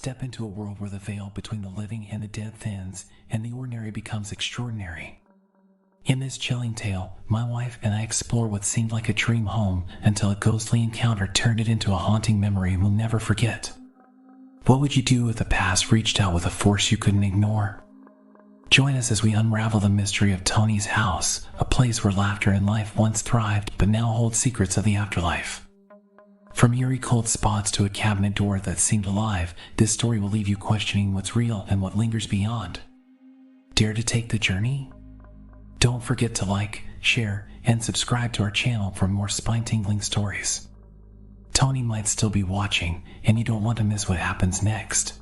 Step into a world where the veil between the living and the dead thins, and the ordinary becomes extraordinary. In this chilling tale, my wife and I explore what seemed like a dream home until a ghostly encounter turned it into a haunting memory we'll never forget. What would you do if the past reached out with a force you couldn't ignore? Join us as we unravel the mystery of Tony's house, a place where laughter and life once thrived but now hold secrets of the afterlife. From eerie cold spots to a cabinet door that seemed alive, this story will leave you questioning what's real and what lingers beyond. Dare to take the journey? Don't forget to like, share, and subscribe to our channel for more spine-tingling stories. Tony might still be watching, and you don't want to miss what happens next.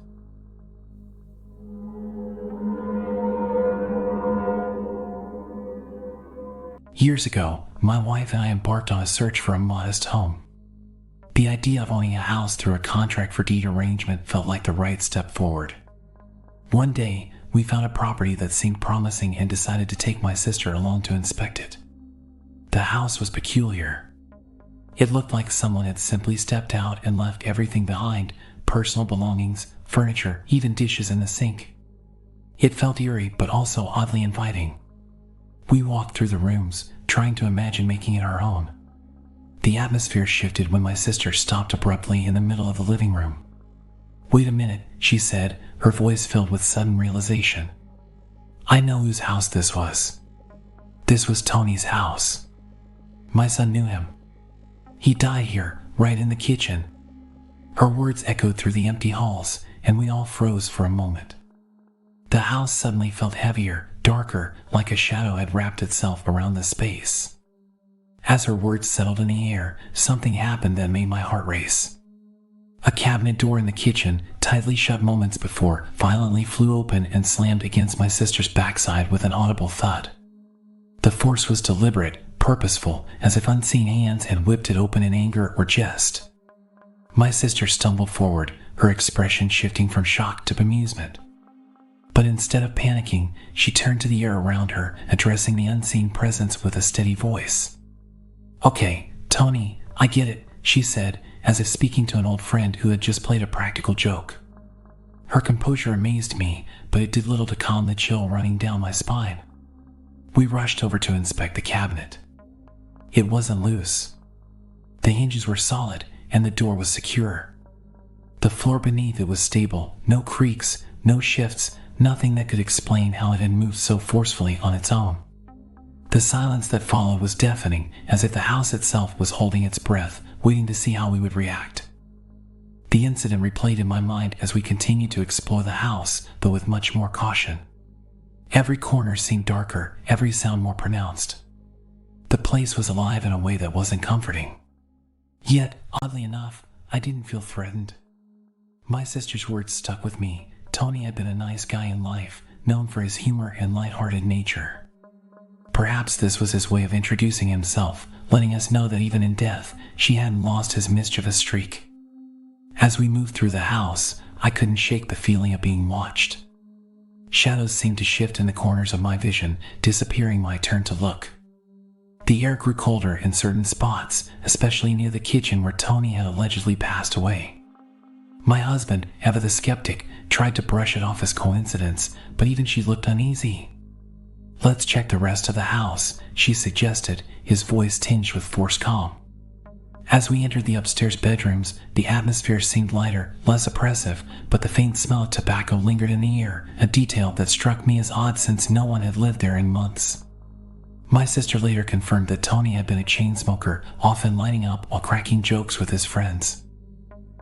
Years ago, my wife and I embarked on a search for a modest home. The idea of owning a house through a contract for deed arrangement felt like the right step forward. One day, we found a property that seemed promising and decided to take my sister along to inspect it. The house was peculiar. It looked like someone had simply stepped out and left everything behind: personal belongings, furniture, even dishes in the sink. It felt eerie but also oddly inviting. We walked through the rooms, trying to imagine making it our own. The atmosphere shifted when my sister stopped abruptly in the middle of the living room. "Wait a minute," she said, her voice filled with sudden realization. I know whose house this was. This was Tony's house. My son knew him. He died here, right in the kitchen. Her words echoed through the empty halls, and we all froze for a moment. The house suddenly felt heavier, darker, like a shadow had wrapped itself around the space. As her words settled in the air, something happened that made my heart race. A cabinet door in the kitchen, tightly shut moments before, violently flew open and slammed against my sister's backside with an audible thud. The force was deliberate, purposeful, as if unseen hands had whipped it open in anger or jest. My sister stumbled forward, her expression shifting from shock to bemusement. But instead of panicking, she turned to the air around her, addressing the unseen presence with a steady voice. "Okay, Tony, I get it," she said, as if speaking to an old friend who had just played a practical joke. Her composure amazed me, but it did little to calm the chill running down my spine. We rushed over to inspect the cabinet. It wasn't loose. The hinges were solid, and the door was secure. The floor beneath it was stable, no creaks, no shifts, nothing that could explain how it had moved so forcefully on its own. The silence that followed was deafening, as if the house itself was holding its breath, waiting to see how we would react. The incident replayed in my mind as we continued to explore the house, though with much more caution. Every corner seemed darker, every sound more pronounced. The place was alive in a way that wasn't comforting. Yet, oddly enough, I didn't feel threatened. My sister's words stuck with me. Tony had been a nice guy in life, known for his humor and lighthearted nature. Perhaps this was his way of introducing himself, letting us know that even in death, she hadn't lost his mischievous streak. As we moved through the house, I couldn't shake the feeling of being watched. Shadows seemed to shift in the corners of my vision, disappearing when I turned to look. The air grew colder in certain spots, especially near the kitchen where Tony had allegedly passed away. My husband, Eva the skeptic, tried to brush it off as coincidence, but even she looked uneasy. "Let's check the rest of the house," she suggested, his voice tinged with forced calm. As we entered the upstairs bedrooms, the atmosphere seemed lighter, less oppressive, but the faint smell of tobacco lingered in the air, a detail that struck me as odd since no one had lived there in months. My sister later confirmed that Tony had been a chain smoker, often lighting up while cracking jokes with his friends.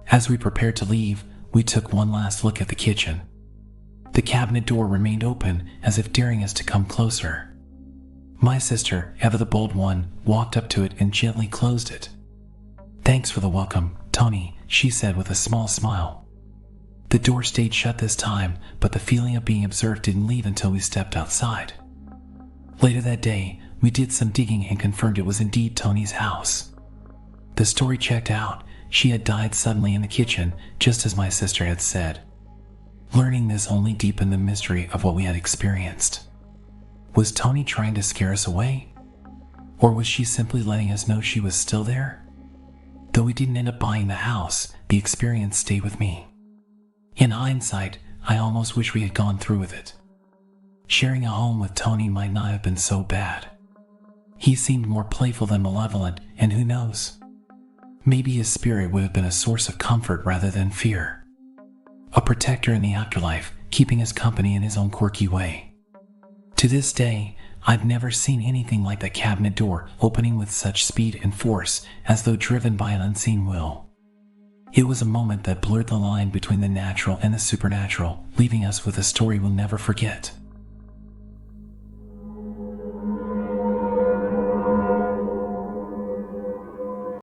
As we prepared to leave, we took one last look at the kitchen. The cabinet door remained open, as if daring us to come closer. My sister, Eva the bold one, walked up to it and gently closed it. "Thanks for the welcome, Tony," she said with a small smile. The door stayed shut this time, but the feeling of being observed didn't leave until we stepped outside. Later that day, we did some digging and confirmed it was indeed Tony's house. The story checked out. She had died suddenly in the kitchen, just as my sister had said. Learning this only deepened the mystery of what we had experienced. Was Tony trying to scare us away? Or was she simply letting us know she was still there? Though we didn't end up buying the house, the experience stayed with me. In hindsight, I almost wish we had gone through with it. Sharing a home with Tony might not have been so bad. He seemed more playful than malevolent, and who knows? Maybe his spirit would have been a source of comfort rather than fear. A protector in the afterlife, keeping us company in his own quirky way. To this day, I've never seen anything like the cabinet door opening with such speed and force as though driven by an unseen will. It was a moment that blurred the line between the natural and the supernatural, leaving us with a story we'll never forget.